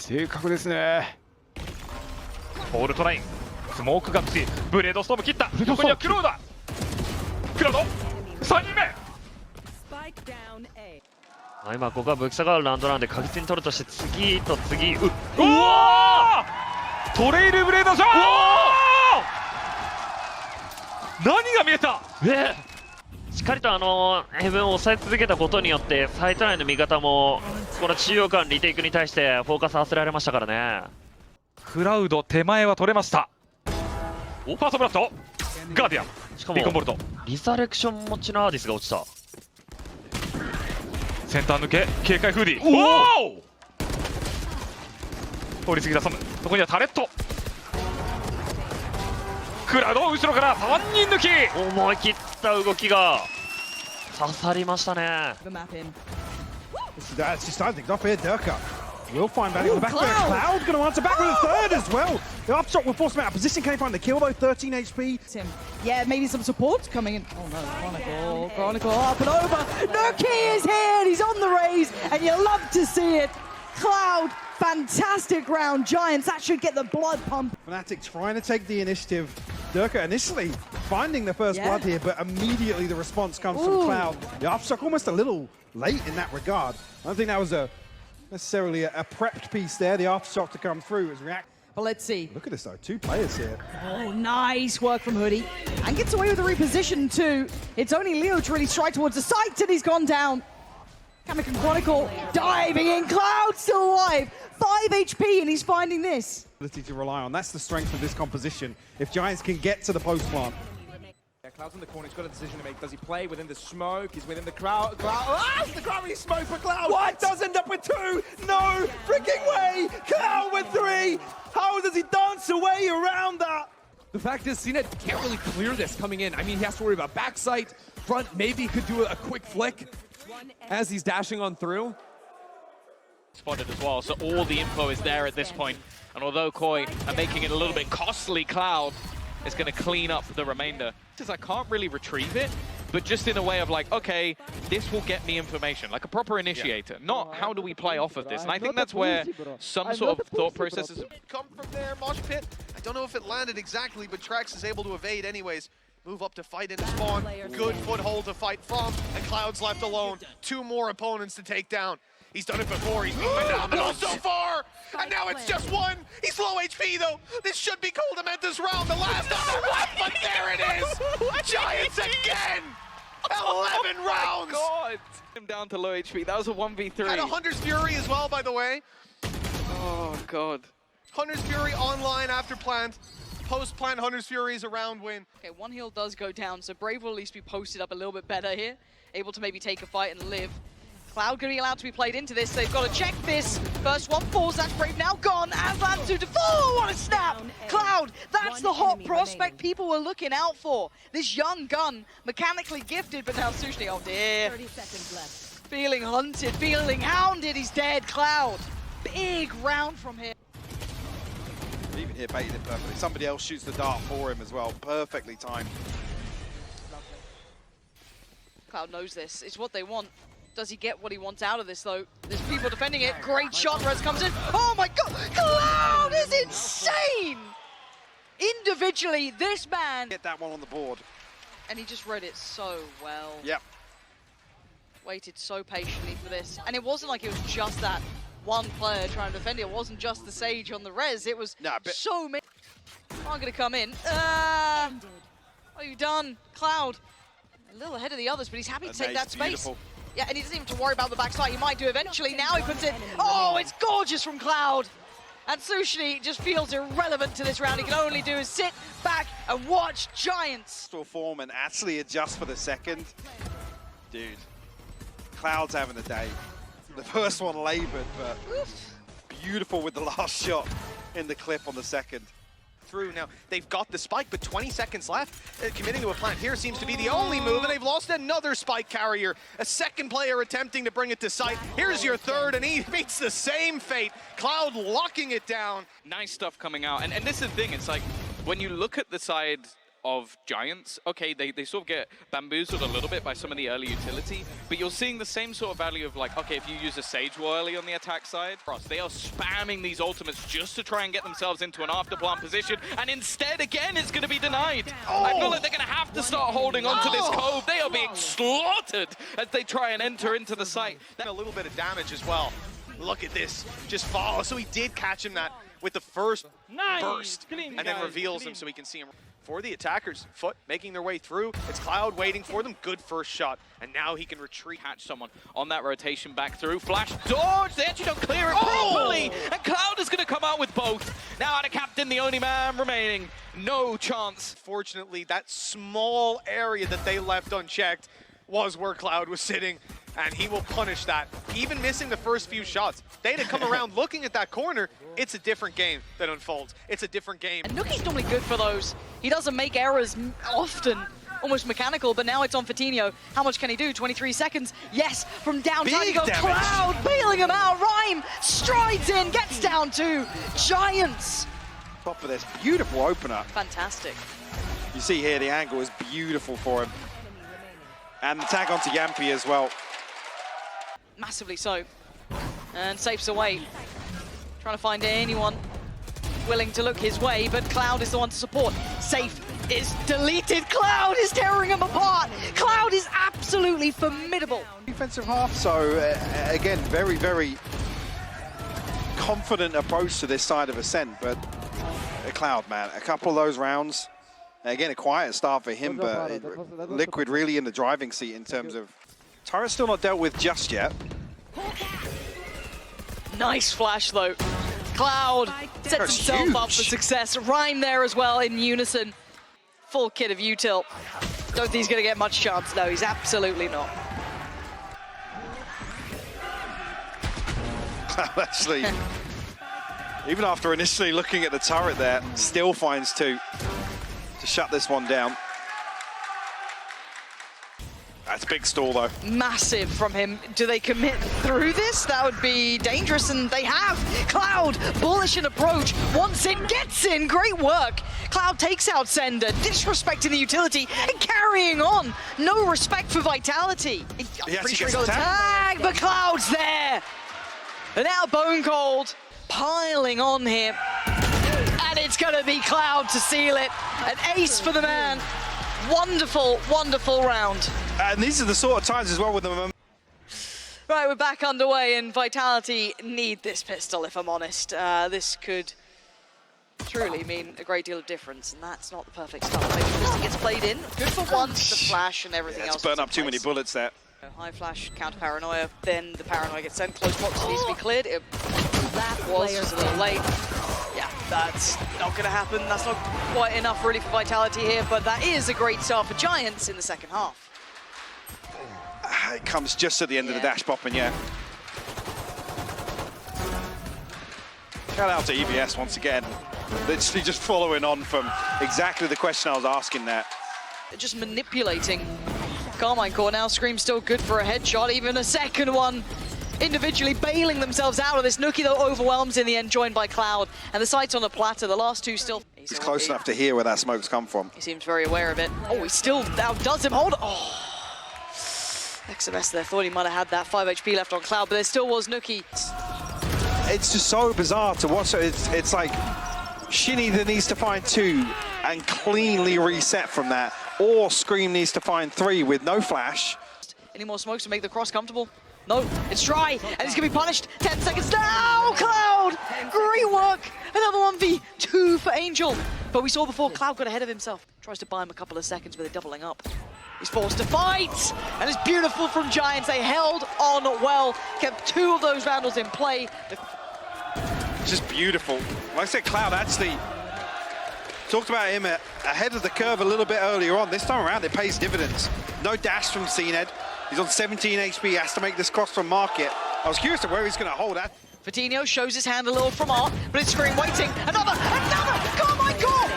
正確ですね。ボールトライン、スモークが口、ブレードストーム切った。横にはクロウだ。クロウド、3人目。今ここは武器差があるラウンドなんで確実に取るとして次と次。うわー、トレイルブレードショー。何が見えた。しっかりとヘブンを抑え続けたことによってサイト内の味方もこの中央間リテイクに対してフォーカス合わせられましたからね。クラウド手前は取れました。ファーストブラスト、ガーディアン、しかもビーコンボルト、リザレクション持ちのアーディスが落ちた。センター抜け、警戒フーディー。おお、通り過ぎたサム、そこにはタレット。クラウド後ろから3人抜き。思い切った動きが刺さりましたね。She's starting things off here, Durka. Will find value on the back there. Cloud going to answer back with a third as well. The upshot will force him out of position. Can he find the kill though? 13 HP. Yeah, maybe some support coming in. Oh no, Chronicle up and over. Nuki is here and he's on the raise and you love to see it. Cloud, fantastic round. Giants, that should get the blood pump. FNATIC trying to take the initiative. Durka initially finding the first blood here, but immediately the response comes from Cloud. The upshot almost a little late in that regard. I don't think that was necessarily a prepped piece there. The aftershock to come through was react. But let's see. Look at this though, 2 players here. Oh, nice work from Hoodie. And gets away with the reposition too. It's only Leo to really strike towards the site and he's gone down. Kamek and Chronicle diving in. Cloud still alive. 5 HP and he's finding this. Ability to rely on. That's the strength of this composition. If Giants can get to the post plant. Yeah, Cloud's in the corner, he's got a decision to make. Does he play within the smoke? He's within the crowd. The gravity smoke for Cloud! What? Does end up with 2! No freaking way! Cloud with 3! How does he dance away around that? The fact is, CNET can't really clear this coming in. I mean, he has to worry about backside, front, maybe he could do a quick flick as he's dashing on through. Spotted as well, so all the info is there at this point. And although Koi are making it a little bit costly, Cloud is going to clean up the remainder. Because I can't really retrieve it, but just in a way of like, okay, this will get me information, like a proper initiator. Not how do we play off of this. And I think that's where some sort of thought processes come from there. Mosh pit, I don't know if it landed exactly, but Trax is able to evade anyways. Move up to fight into spawn. Good foothold to fight from, and Cloud's left alone. 2 more opponents to take down. He's done it before, he's moving down the middle so far! And now it's just 1! He's low HP though! This should be Coldamenta's round, the last of the round, but there it is! Giants again! 11 rounds! God! Him down to low HP, that was a 1v3. Had a Hunter's Fury as well, by the way. Oh God. Hunter's Fury online after plant. Post-plant Hunter's Fury is a round win. Okay, 1 heal does go down, so Brave will at least be posted up a little bit better here. Able to maybe take a fight and live. Cloud going to be allowed to be played into this. They've got to check this. First one falls. That's Brave now gone. Aslan to fall. What a snap! Cloud, that's the hot prospect people were looking out for. This young gun, mechanically gifted, but now Sushni, oh dear. 30 seconds left. Feeling hunted, feeling hounded. He's dead. Cloud, big round from here. Even here baited it perfectly. Somebody else shoots the dart for him as well. Perfectly timed. Cloud knows this. It's what they want. Does he get what he wants out of this, though? There's people defending it. Great shot. Rez comes in. Oh, my God. Cloud is insane. Individually, this man. Get that one on the board. And he just read it so well. Yep. Waited so patiently for this. And it wasn't like it was just that one player trying to defend it. It wasn't just the Sage on the Rez. It was so many. I'm going to come in. What have you done? Cloud. A little ahead of the others, but he's happy to take that space. Beautiful. Yeah, and he doesn't even have to worry about the backside. He might do eventually. Now he puts it. Oh, it's gorgeous from Cloud. And Sushni just feels irrelevant to this round. He can only do is sit back and watch Giants. Still form and actually adjust for the second. Dude, Cloud's having a day. The first one labored, but beautiful with the last shot in the clip on the second. Through now, they've got the spike, but 20 seconds left. Committing to a plant here seems to be the only move, and they've lost another spike carrier. A second player attempting to bring it to site. Here's your third, and he meets the same fate. Cloud locking it down. Nice stuff coming out, and this is the thing, it's like, when you look at the side of Giants. Okay, they sort of get bamboozled a little bit by some of the early utility, but you're seeing the same sort of value of like, okay, if you use a Sage wall early on the attack side, they are spamming these ultimates just to try and get themselves into an afterplant position, and instead, again, it's going to be denied. I feel like they're going to have to start holding on to this cove. They are being slaughtered as they try and enter into the site. Then a little bit of damage as well. Look at this, just follow. So he did catch him that with the first burst, and then reveals him so we can see him. For the attackers, Foot making their way through. It's Cloud waiting for them. Good first shot, and now he can retreat. Catch someone on that rotation back through. Flash dodge. They actually don't clear it properly, and Cloud is going to come out with both. Now out of captain, the only man remaining. No chance. Fortunately, that small area that they left unchecked was where Cloud was sitting, and he will punish that. Even missing the first few shots, they'd have come around looking at that corner. It's a different game that unfolds. It's a different game. And Nuki's normally good for those. He doesn't make errors often, almost mechanical, but now it's on Fatinho. How much can he do? 23 seconds. Yes, from downtown he goes. Cloud bailing him out. Rhyme strides in, gets down to Giants. Top of this beautiful opener. Fantastic. You see here the angle is beautiful for him. And the tag onto Yampi as well. Massively so. And Safe's away. Trying to find anyone willing to look his way, but Cloud is the one to support. Safe is deleted. Cloud is tearing him apart. Cloud is absolutely formidable. Defensive half, so again, very, very confident approach to this side of Ascent, but Cloud, man, a couple of those rounds, again, a quiet start for him, but Liquid really in the driving seat in terms of... Turret's still not dealt with just yet. Nice flash, though. Cloud sets himself up for success. Rhyme there as well in unison. Full kit of util. Don't think he's going to get much chance. No, he's absolutely not. Actually, even after initially looking at the turret there, still finds two to shut this one down. That's a big stall, though. Massive from him. Do they commit through this? That would be dangerous, and they have. Cloud, bullish in approach. Wants in, gets in. Great work. Cloud takes out Sender, disrespecting the utility and carrying on. No respect for Vitality. I'm pretty sure he got a tag, but Cloud's there. And now Bone Cold piling on here. And it's going to be Cloud to seal it. An ace for the man. Wonderful, wonderful round. And these are the sort of times as well with them. Right, we're back underway, and Vitality need this pistol, if I'm honest. This could truly mean a great deal of difference, and that's not the perfect start. Maybe this gets played in. Good for once, the flash and everything else. It's burn up too many bullets there. High flash, counter paranoia, then the paranoia gets sent. Close box needs to be cleared. That was just a little late. Yeah, that's not going to happen. That's not quite enough really for Vitality here, but that is a great start for Giants in the second half. It comes just at the end of the dash popping, yeah. Shout out to EBS once again. Literally just following on from exactly the question I was asking there. Just manipulating Carmine Core now. Scream still good for a headshot, even a second one. Individually bailing themselves out of this. Nuki, though, overwhelms in the end, joined by Cloud. And the sight's on the platter. The last two still... He's close enough to hear where that smoke's come from. He seems very aware of it. Oh, he still outdoes him. Hold on. Oh. XMS there thought he might have had that 5 HP left on Cloud, but there still was Nuki. It's just so bizarre to watch. It's like Shinny that needs to find 2 and cleanly reset from that, or Scream needs to find 3 with no flash. Any more smokes to make the cross comfortable? No, it's dry, and he's gonna be punished. 10 seconds now, Cloud! Great work! Another 1v2 for Angel. But we saw before, Cloud got ahead of himself. Tries to buy him a couple of seconds, but they're doubling up. He's forced to fight, and it's beautiful from Giants. They held on well, kept 2 of those Vandals in play. Just beautiful. Like I said, Cloud actually talked about him ahead of the curve a little bit earlier on. This time around, it pays dividends. No dash from CNED. He's on 17 HP, he has to make this cross from Market. I was curious to where he's going to hold that. Fatinho shows his hand a little from Art, but it's Scream waiting. Another! Carmine Core!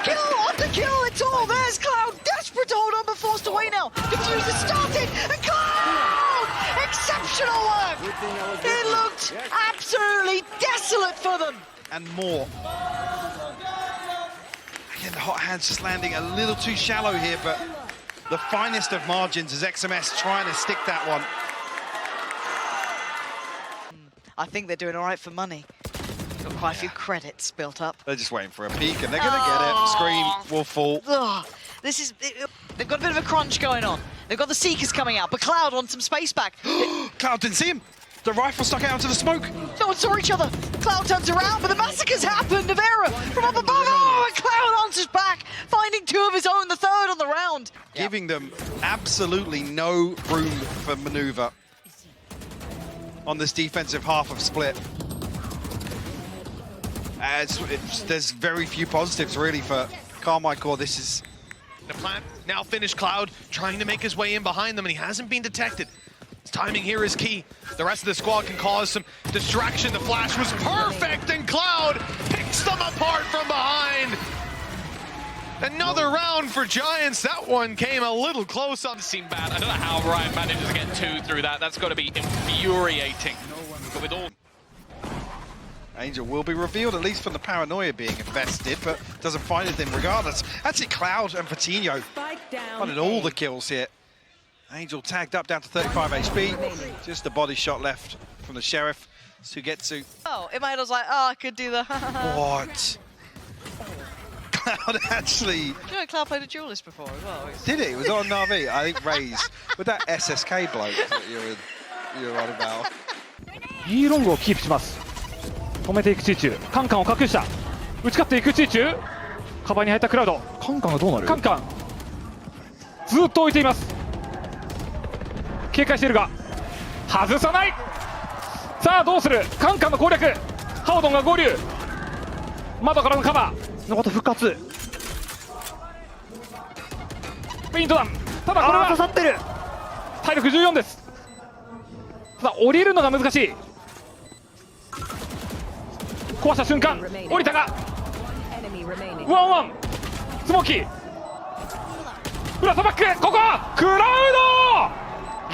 Kill after kill, it's all there's Cloud. Desperate to hold on, but forced away now. Diffuse has started, and Cloud! Exceptional work! It looked absolutely desolate for them. And more. Again, the hot hands just landing a little too shallow here, but the finest of margins is XMS trying to stick that one. I think they're doing all right for money. Got quite a few credits built up. They're just waiting for a peek, and they're going to get it. Scream will fall. Ugh. This is... They've got a bit of a crunch going on. They've got the Seekers coming out, but Cloud wants some space back. Cloud didn't see him. The rifle stuck out into the smoke. No one saw each other. Cloud turns around, but the massacre's happened. Avera from up above. Oh, and Cloud answers back, finding two of his own, the third on the round. Giving them absolutely no room for maneuver on this defensive half of Split. There's very few positives really for Carmichael. This is The plant now finished. Cloud trying to make his way in behind them, and he hasn't been detected. His timing here is key. The rest of the squad can cause some distraction. The flash was perfect, and Cloud picks them apart from behind. Another round for Giants. That one came a little close on. Seemed bad. I don't know how Ryan managed to get 2 through that. That's got to be infuriating. But with all... Angel will be revealed, at least from the paranoia being invested, but doesn't find anything regardless. That's it, Cloud and Patino finding all the kills here. Angel tagged up down to 35 HP. Just a body shot left from the Sheriff. Sugetsu. Oh, Imaedo's like, oh, I could do the... What? Cloud actually... Do you know Cloud played a duelist before as well? Did he? It was on Na'Vi. I think Raze. With that SSK bloke that you're on about. B ロングをキープします。止めていくチーチュー。カンカンを隠した。打ち勝っていくチーチュー。カバーに入ったクラウド。カンカンがどうなる？カンカン。ずっと置いています。警戒しているが外さない。さあどうする？カンカンの攻略。ハオドンが合流。窓からのカバー。のこと復活。ペイントダウン。ただこれは刺さってる。体力14です。ただ降りるのが難しい。壊した瞬間降りたがワンワンスモーキーフラットバック。ここクラウ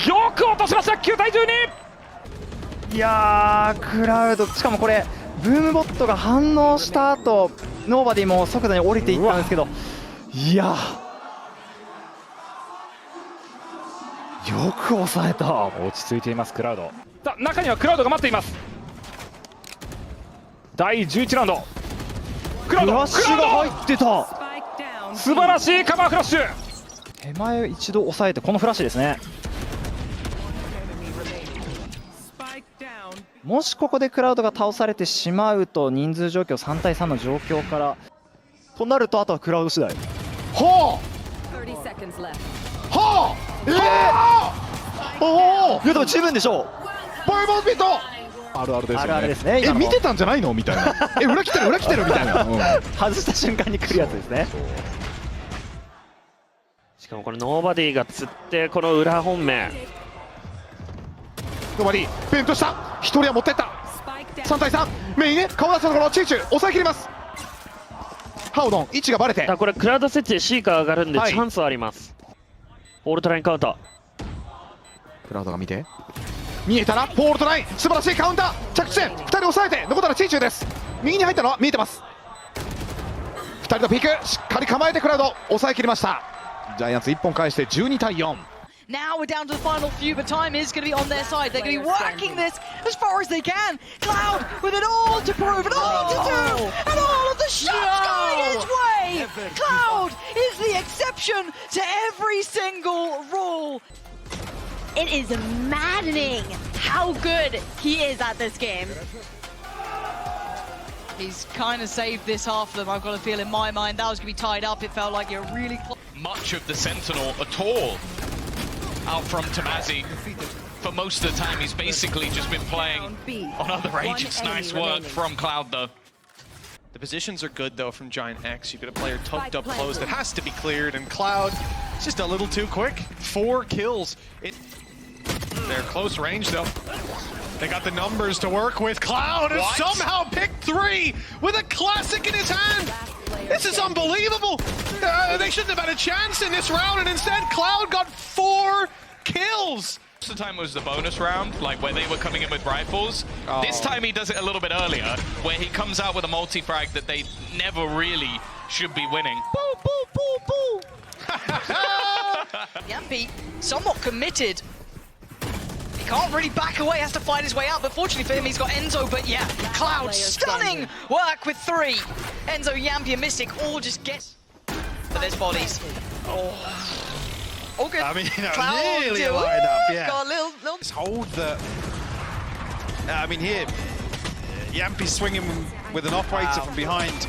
ドよく落としました。9対12。いやー、クラウド、しかもこれブームボットが反応した後ノーバディも即座に降りていったんですけど、いやよく抑えた。落ち着いていますクラウド。さあ中にはクラウドが待っています。第11ラウンドクラウド、フラッシュが入ってた。素晴らしいカバーフラッシュ。手前一度抑えてこのフラッシュですね。もしここでクラウドが倒されてしまうと人数状況3対3の状況からとなると、あとはクラウド次第。はあおお、いやでも十分でしょう。バイバービートあるあるですよね。あるあるですね。見てたんじゃないのみたいな。裏来てる裏来てるみたいな、外した瞬間に来るやつですね。しかもこれノーバディが釣ってこの裏本命。ノーバディペントした。1人は持ってった。3対3メインね。顔出したところチーチュー抑えきります。ハオドン位置がバレて、これクラウド設置で C が上がるんでチャンスはあります。オールトラインカウンター。クラウドが見て見えたらフォールトライン素晴らしいカウンター着地点2人抑えて残ったらチーチューです。右に入ったのは見えてます。2人のピークしっかり構えてクラウド抑えきりました。ジャイアンツ1本返して12対4。Now we're down to the final few, but time is going to be on their side. They're going to be working this as far as they can. Cloud with it all to prove, and all to do, and all of the shots going his way. Cloud is the exception to every single rule. It is maddening how good he is at this game. He's kind of saved this half of them. I've got a feel in my mind that was going to be tied up. It felt like you're really close. Much of the Sentinel at all out from Tamazi. For most of the time, he's basically just been playing on other agents. Nice work from Cloud, though. The positions are good, though, from Giant X. You've got a player tucked up close that has to be cleared, and Cloud is just a little too quick. 4 kills. They're close range, though. They got the numbers to work with. Cloud has somehow picked 3 with a classic in his hand. This is unbelievable. They shouldn't have had a chance in this round, and instead Cloud got 4 kills. Most of the time it was the bonus round, like where they were coming in with rifles. This time he does it a little bit earlier, where he comes out with a multi-frag that they never really should be winning. Yampi, somewhat committed. He can't really back away, has to fight his way out, but fortunately for him, he's got Enzo, but yeah, Cloud, stunning work with 3. Enzo, Yampi, and Mystic all just get... But there's bodies. Oh, good. I mean, Cloud, nearly a lineup, yeah. Got a little... Just hold the... I mean, here, Yampi's swinging with an operator from behind.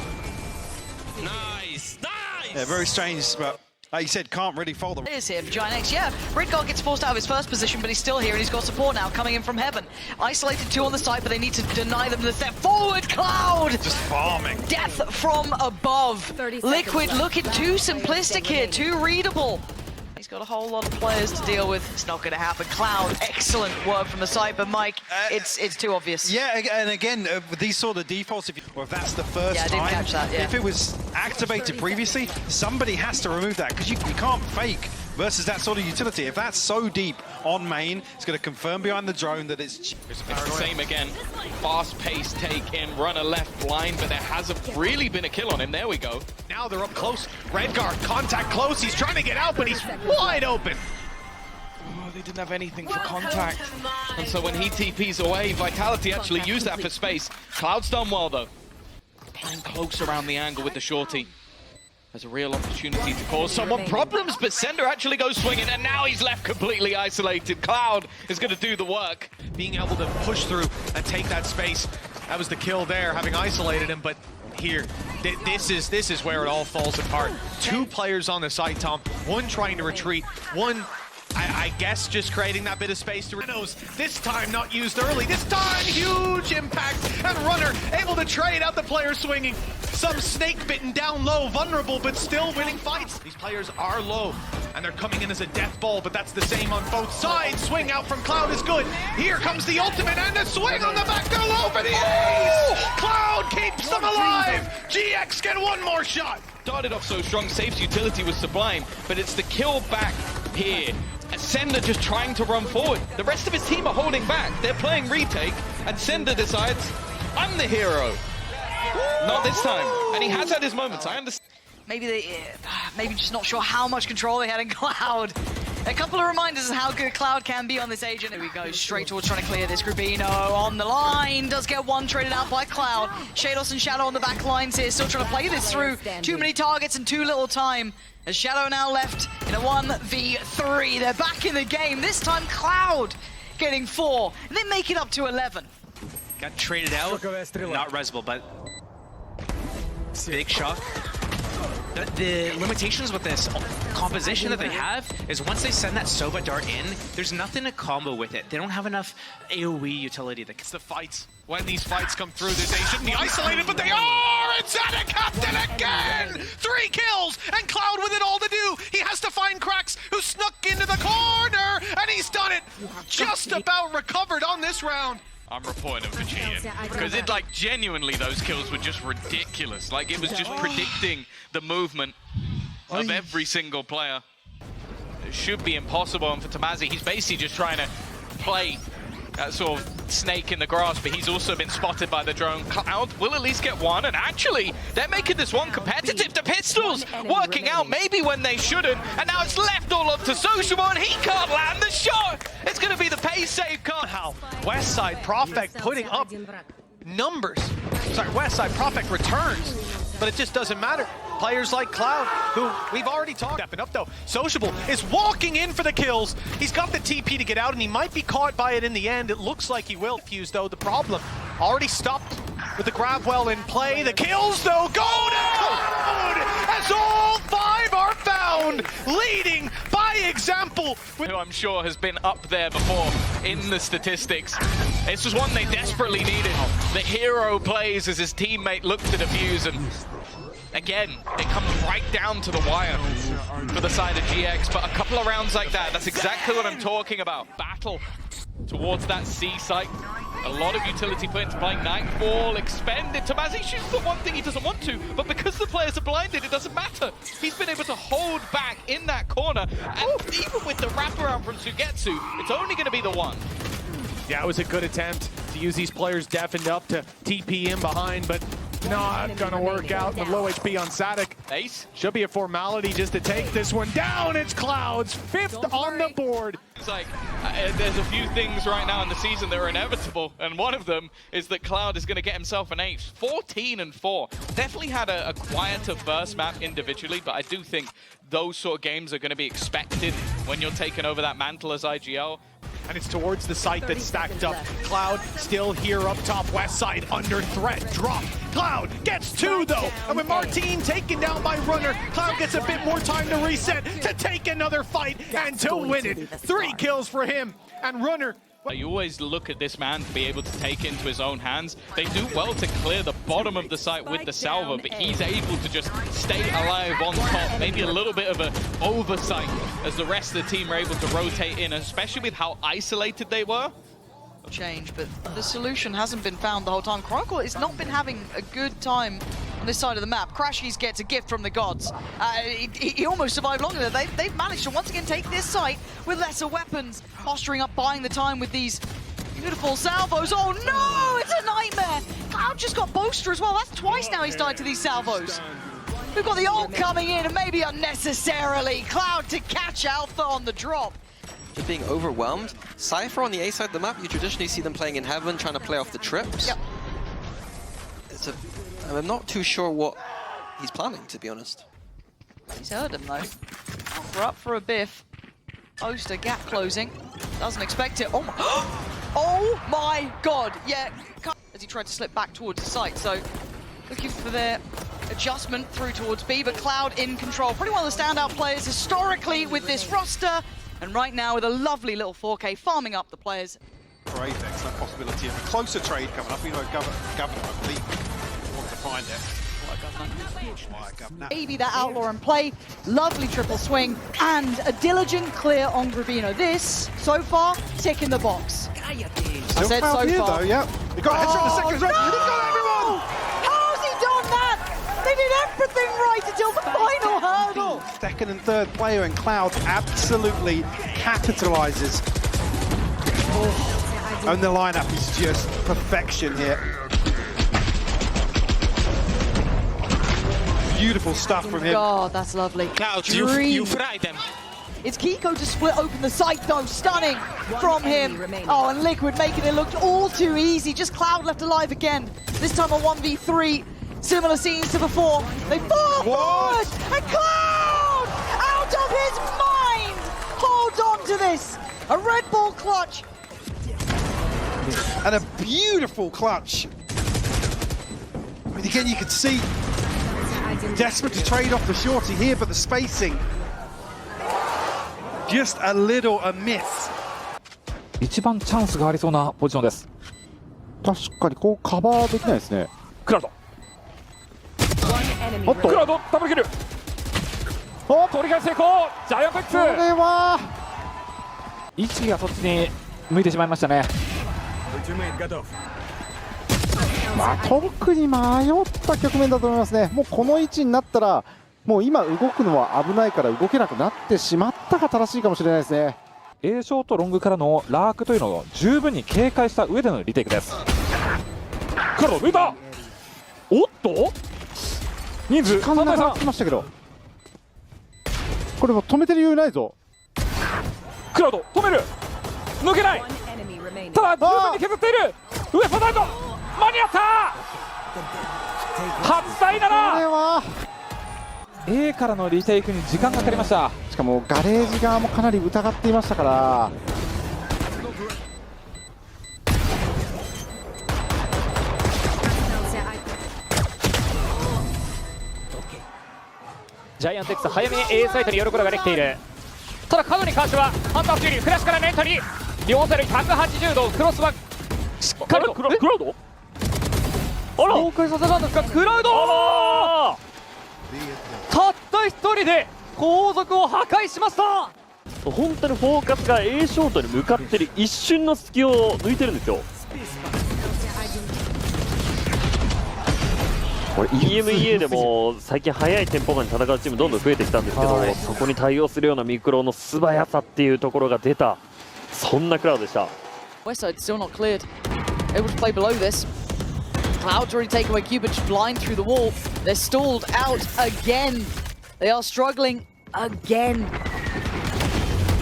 Nice, nice! Yeah, very strange, but like you said, can't really fold them. Is here for Giant X, yeah. Britgar gets forced out of his first position, but he's still here, and he's got support now coming in from heaven. Isolated 2 on the side, but they need to deny them the step forward. Cloud! Just farming. Death from above. Liquid looking too simplistic here, too readable. He's got a whole lot of players to deal with. It's not going to happen. Cloud, excellent work from the side, but Mike, it's too obvious. Yeah, and again, with these sort of defaults, if that's the first I time, didn't catch that, yeah. if it was activated previously, somebody has to remove that, because you can't fake versus that sort of utility. If that's so deep on main, it's going to confirm behind the drone that it's... It's the same again. Fast-paced take in, runner left blind, but there hasn't really been a kill on him. There we go. Now they're up close. Redguard, contact close. He's trying to get out, but he's wide open. Oh, they didn't have anything for contact. And so when he TPs away, Vitality actually used that for space. Cloud's done well, though. Playing close around the angle with the shorty. There's a real opportunity to cause someone problems, but Sender actually goes swinging, and now he's left completely isolated. Cloud is going to do the work. Being able to push through and take that space. That was the kill there, having isolated him, but here, this is where it all falls apart. 2 players on the site, Tom. One trying to retreat, one, I guess, just creating that bit of space to Renos. This time not used early. This time, huge impact, and Runner able to trade out the player swinging. Some snake bitten down low, vulnerable, but still winning fights. These players are low, and they're coming in as a death ball, but that's the same on both sides. Swing out from Cloud is good. Here comes the ultimate, and the swing on the back, they're low for the ace! Cloud keeps them alive! GX get one more shot! Started off so strong, Safe's utility was sublime, but it's the kill back here. Sender just trying to run forward. The rest of his team are holding back. They're playing retake, and Sender decides, I'm the hero. Not this time. And he has had his moments, I understand. Maybe just not sure how much control they had in Cloud. A couple of reminders of how good Cloud can be on this agent. Here we go, straight towards trying to clear this. Grubino on the line, does get one traded out by Cloud. Shadows and Shadow on the back lines here, still trying to play this through. Too many targets and too little time. As Shadow now left in a 1v3. They're back in the game. This time Cloud getting 4, and they make it up to 11. Got traded out, not resable, but big shock. The limitations with this composition that they have is once they send that Sova dart in, there's nothing to combo with it. They don't have enough AoE utility. It's the fights. When these fights come through, they shouldn't be isolated, but they are! It's at a captain again! 3 kills, and Cloud with it all to do. He has to find Cracks, who snuck into the corner, and he's done it! Just about recovered on this round. I'm reporting him for cheating, because it, like, genuinely those kills were just ridiculous. Like, it was just predicting the movement of every single player. It should be impossible, and for Tamazi, he's basically just trying to play that sort of snake in the grass, but he's also been spotted by the drone. Cloud will at least get one, and actually, they're making this one competitive. The pistols working out maybe when they shouldn't, and now it's left all up to Sociable, and he can't land the shot. It's going to be the pace save card. How Westside Prophet putting up numbers. Sorry, Westside Prophet returns, but it just doesn't matter. Players like Cloud, who we've already talked stepping up though. Sociable is walking in for the kills. He's got the TP to get out, and he might be caught by it in the end. It looks like he will. Fuse though, the problem already stopped with the grab well in play. The kills though go to Cloud as all 5 are found, leading by example. Who I'm sure has been up there before in the statistics. This was one they desperately needed. The hero plays as his teammate looked to defuse, and again, it comes right down to the wire for the side of GX, but a couple of rounds like that, that's exactly what I'm talking about. Battle towards that C site. A lot of utility put into play. Nightfall expended. Tamazi shoots the one thing he doesn't want to, but because the players are blinded, it doesn't matter. He's been able to hold back in that corner, and even with the wraparound from Sugetsu, it's only going to be the one. Yeah, it was a good attempt to use these players deafened up to TP in behind, but Not gonna work out. The low HP on Static. Ace. Should be a formality just to take this one down. It's Cloud's 5th on the board. It's like there's a few things right now in the season that are inevitable, and one of them is that Cloud is going to get himself an ace. 14-4. Definitely had a quieter first map individually, but I do think those sort of games are going to be expected when you're taking over that mantle as IGL. And it's towards the site that's stacked up. Cloud still here up top west side, under threat, drop. Cloud gets 2 though, and with Martine taken down by Runner, Cloud gets a bit more time to reset, to take another fight, and to win it. 3 kills for him, and Runner. You always look at this man to be able to take into his own hands. They do well to clear the bottom of the site with the salvo, but he's able to just stay alive on top. Maybe a little bit of an oversight as the rest of the team are able to rotate in, especially with how isolated they were. Change, but the solution hasn't been found the whole time. Chronicle has not been having a good time on this side of the map. Crashies gets a gift from the gods. He almost survived longer than they've managed to once again take this site with lesser weapons, posturing up, buying the time with these beautiful salvos. Oh no, it's a nightmare. Cloud just got Boaster as well. That's twice now he's died to these salvos. We've got the ult coming in, and maybe unnecessarily, Cloud to catch Alpha on the drop. Just being overwhelmed. Cypher on the A side of the map, you traditionally see them playing in heaven, trying to play off the trips. Yep. I'm not too sure what he's planning, to be honest. He's heard him though. We're up for a biff. Oster gap closing. Doesn't expect it. Oh my, oh my god. Yeah. As he tried to slip back towards the site. So looking for their adjustment through towards B, but Cloud in control. Pretty one of the standout players historically with this roster. And right now with a lovely little 4K farming up the players. Great, excellent possibility of a closer trade coming up. You know, Governor, I believe, want to find it. Maybe that Outlaw in play. Lovely triple swing and a diligent clear on Gravino. This, so far, tick in the box. I said so here, far. though, yeah. He got a headshot in the second as well. No! He got everyone! How's he done that? They did everything right until the final hurdle. Second and third player, and Cloud absolutely capitalizes. And the lineup is just perfection here. Beautiful stuff from him. God, that's lovely. Cloud, you fry them. It's Kiko to split open the site though, stunning from him. Oh, and Liquid making it look all too easy. Just Cloud left alive again. This time a 1v3. Similar scenes to before. They fall forward, and Cloud, out of his mind, holds on to this. A Red Bull clutch. And a beautiful clutch. I mean, again, you could see desperate to trade off the shorty here, but the spacing just a little amiss. 一番チャンスがありそうなポジションです。確かにこうカバーできないですね。クラウド。おっとクラウドダブルキル。お取り返し成功。ジャイアント X。これは意識がそっちに向いてしまいましたね。まあ特に迷った局面だと思いますね。もうこの位置になったらもう今動くのは危ないから動けなくなってしまったが正しいかもしれないですね。 A ショートロングからのラークというのを十分に警戒した上でのリテイクです。クラウド抜いた。おっと人数時間なくなってきましたけど、これも止めてる余裕ないぞ。クラウド止める。抜けない。ただ十分に削っている。上サダイド間に合った。8対7。これは A からのリテイクに時間がかかりました。しかもガレージ側もかなり疑っていましたから。ジャイアント X 早めに A サイトに寄ることができている。ただ角に関してはハンターフューリーフラッシュからのエントリー。両サイド180度クロスバックしっかりと。クラウドあら崩壊させたんですがクラウドたった一人で後続を破壊しました。本当にフォーカスが A ショートに向かってる一瞬の隙を抜いてるんですよ。これ EMEA でも最近速いテンポ感に戦うチームどんどん増えてきたんですけど、そこに対応するようなミクロの素早さっていうところが出た、そんなクラウドでした。 West side still not cleared. Able to play below this. Cloud's already taken away Cupid, blind through the wall. They're stalled out again. They are struggling again.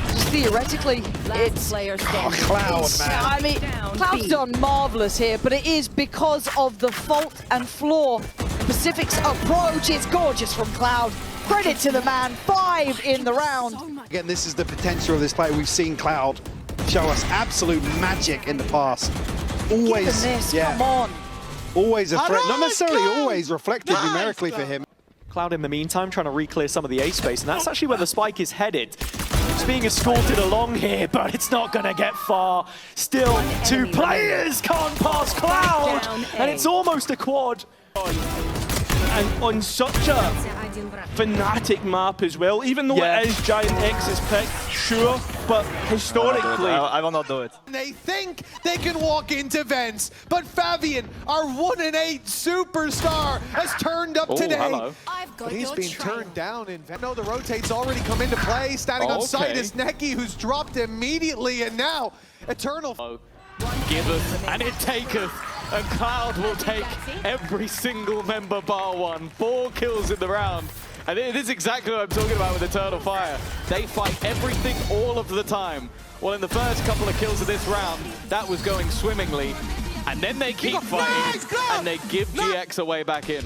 Just theoretically, it's Cloud, man. I mean, Cloud's done marvelous here, but it is because of the fault and flaw. Pacific's approach is gorgeous from Cloud. Credit to the man, 5 in the round. Again, this is the potential of this player. We've seen Cloud show us absolute magic in the past. Always, Given this, yeah, come on. always a threat. Not necessarily always reflected numerically for him. Cloud in the meantime trying to re-clear some of the A space, and that's actually where the spike is headed. It's being escorted along here, but it's not going to get far. Still, 2 players can't pass Cloud, and it's almost a quad. And on such a FNATIC map as well, even though it is Giant X's pick, sure, but historically... I will not do it. They think they can walk into Vents, but Fabian, our 1-8 superstar, has turned up today. Hello. But he's been turned down in Vents. No, the rotates already come into play. Standing on site is Neki, who's dropped immediately, and now Eternal... Giveth and it taketh, and Cloud will take every single member bar one. 4 kills in the round. And it is exactly what I'm talking about with Eternal Fire. They fight everything all of the time. Well, in the first couple of kills of this round, that was going swimmingly. And then they keep fighting, and they give GX a way back in.